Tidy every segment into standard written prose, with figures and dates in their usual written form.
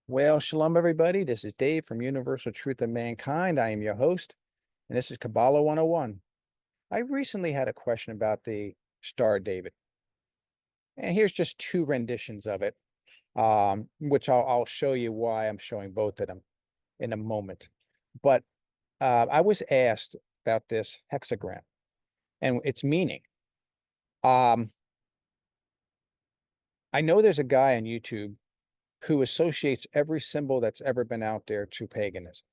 Well, shalom, everybody. This is Dave from Universal Truth of Mankind. I am your host, and this is Kabbalah 101. I recently had a question about the Star of David, and here's just two renditions of it, which I'll show you why I'm showing both of them in a moment. But I was asked about this hexagram and its meaning. Um, I know there's a guy on YouTube who associates every symbol that's ever been out there to paganism.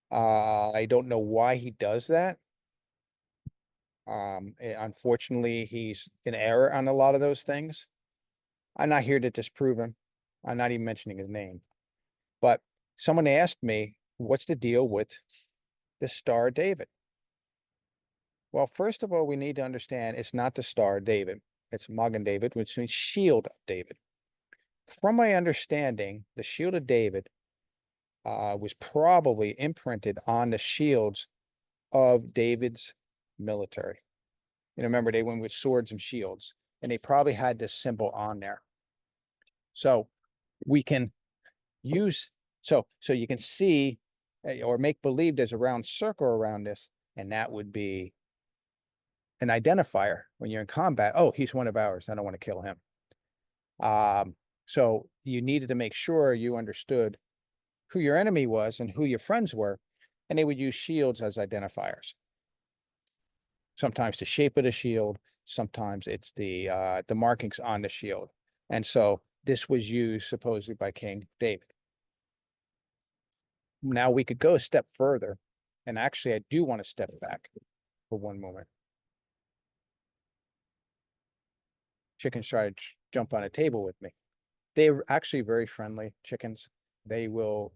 I don't know why he does that. Unfortunately, he's in error on a lot of those things. I'm not here to disprove him. I'm not even mentioning his name. But someone asked me, what's the deal with the Star of David? Well, first of all, we need to understand it's not the Star of David. It's Magan David, which means Shield of David. From my understanding, the Shield of David was probably imprinted on the shields of David's military. Remember, they went with swords and shields, and they probably had this symbol on there. So we can use, so you can see or make believe there's a round circle around this, and that would be an identifier when you're in combat. Oh, he's one of ours. I don't want to kill him. So you needed to make sure you understood who your enemy was and who your friends were, and they would use shields as identifiers. Sometimes the shape of the shield, sometimes it's the markings on the shield. And so this was used supposedly by King David. Now we could go a step further, and actually I do want to step back for one moment. Chickens try to jump on a table with me. They're actually very friendly chickens. They will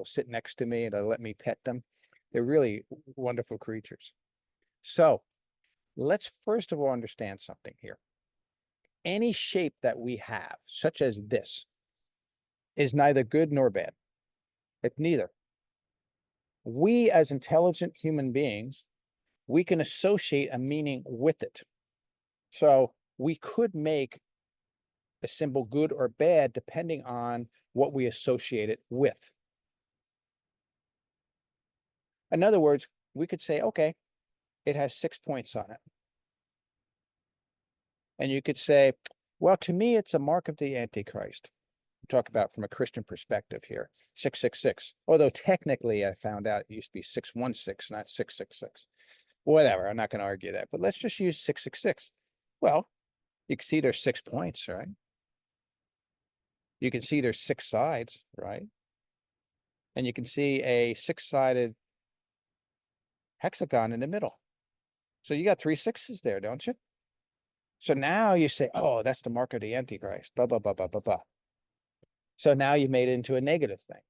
sit next to me and they'll let me pet them. They're really wonderful creatures. So let's first of all understand something here. Any shape that we have, such as this, is neither good nor bad. It's neither. We, as intelligent human beings, we can associate a meaning with it. So we could make a symbol good or bad depending on what we associate it with. In other words, we could say, okay, it has 6 points on it. And you could say, well, to me, it's a mark of the Antichrist. Talk about from a Christian perspective here, 666. Although technically I found out it used to be 616, not 666. Whatever, I'm not going to argue that, but let's just use 666. Well, you can see there's 6 points, right? You can see there's 6 sides, right? And you can see a 6-sided hexagon in the middle. So you got 3 6s there, don't you? So now you say, oh, that's the mark of the Antichrist, blah, blah, blah, blah, blah, blah. So now you made it into a negative thing.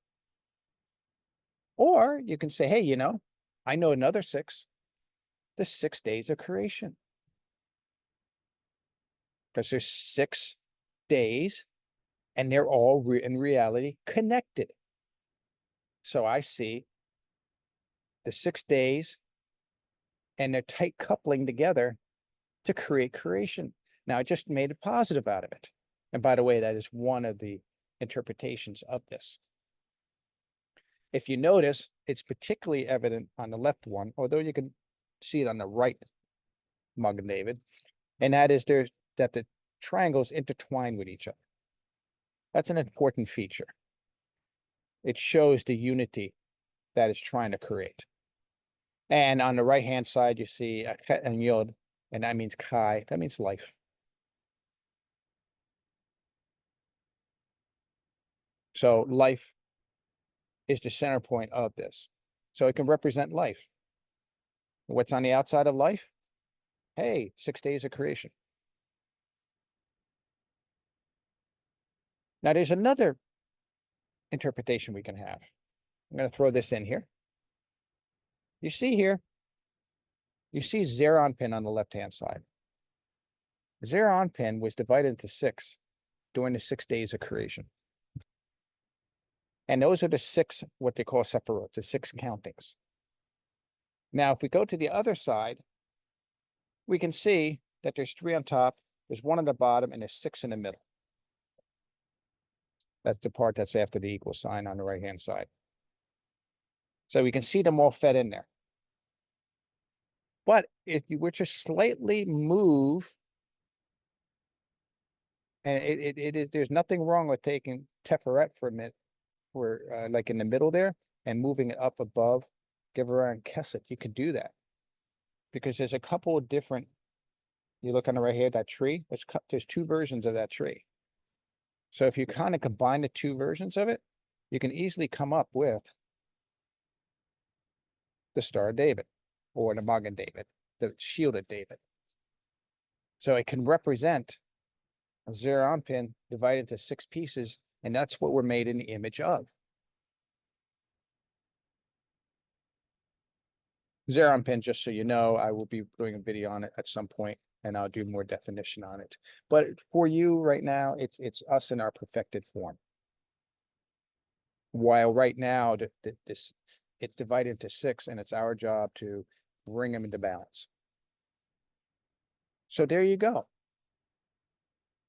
Or you can say, hey, I know another 6, the 6 days of creation. Because there's 6 days and they're all in reality connected. So I see the 6 days and they're tight coupling together to create creation. Now I just made a positive out of it. And by the way, that is one of the interpretations of this. If you notice, it's particularly evident on the left one, although you can see it on the right, Magan David, and that is that the triangles intertwine with each other. That's an important feature. It shows the unity that it's trying to create. And on the right-hand side, you see a chet and yod, and that means kai, that means life. So life is the center point of this. So it can represent life. What's on the outside of life? Hey, 6 days of creation. Now there's another interpretation we can have. I'm going to throw this in here. You see here, you see Zeron pin on the left-hand side. The Zeron pin was divided into 6 during the 6 days of creation. And those are the 6, what they call sephirot, the 6 countings. Now, if we go to the other side, we can see that there's 3 on top, there's 1 on the bottom, and there's 6 in the middle. That's the part that's after the equal sign on the right-hand side. So we can see them all fed in there. But if you were to slightly move, and it is, there's nothing wrong with taking Teferet for a minute, for like in the middle there, and moving it up above, give around Kesset, you can do that. Because there's a couple of different, you look on the right here, that tree, there's two versions of that tree. So if you kind of combine the two versions of it, you can easily come up with the Star of David or the Magan David, the shielded David. So it can represent a zero pin divided into 6 pieces, and that's what we're made in the image of. Zero pin, just so you know, I will be doing a video on it at some point, and I'll do more definition on it. But for you right now, it's us in our perfected form. While right now, it's divided into 6, and it's our job to bring them into balance. So there you go.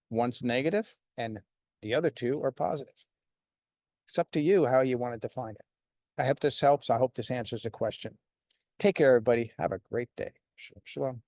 One's negative, and the other two are positive. It's up to you how you want to define it. I hope this helps. I hope this answers the question. Take care, everybody. Have a great day. Shalom.